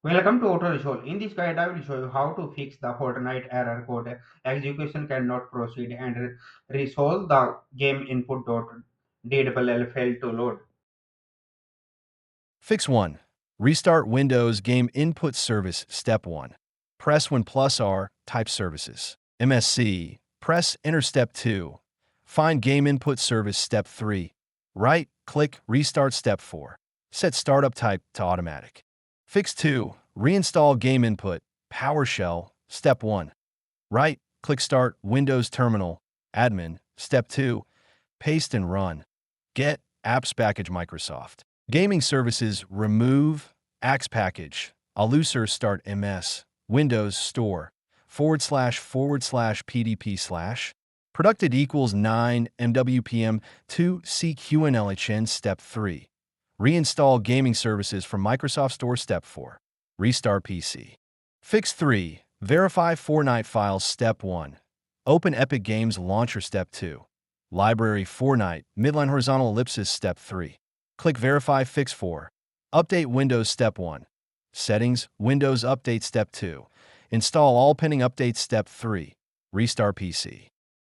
Welcome to Auto Resolve. In this guide, I will show you how to fix the Fortnite error code execution cannot proceed and resolve the game input.dll fail to load. Fix 1. Restart Windows Game Input Service Step 1. Press Win plus R, type services. MSC. Press Enter Step 2. Find Game Input Service Step 3. Right-click Restart Step 4. Set Startup Type to Automatic. Fix 2. Reinstall Game Input PowerShell Step 1. Right-click Start Windows Terminal Admin Step 2. Paste and run. Get Apps Package Microsoft. Gaming Services remove Axe Package. Illustrative Start MS. Windows Store. //PDP/. Producted equals 9 MWPM 2 CQNLHN Step 3. Reinstall Gaming Services from Microsoft Store Step 4. Restart PC. Fix 3. Verify Fortnite files Step 1. Open Epic Games Launcher Step 2. Library Fortnite midline horizontal ellipsis Step 3. Click Verify Fix 4. Update Windows Step 1. Settings Windows Update Step 2. Install all pending updates Step 3. Restart PC.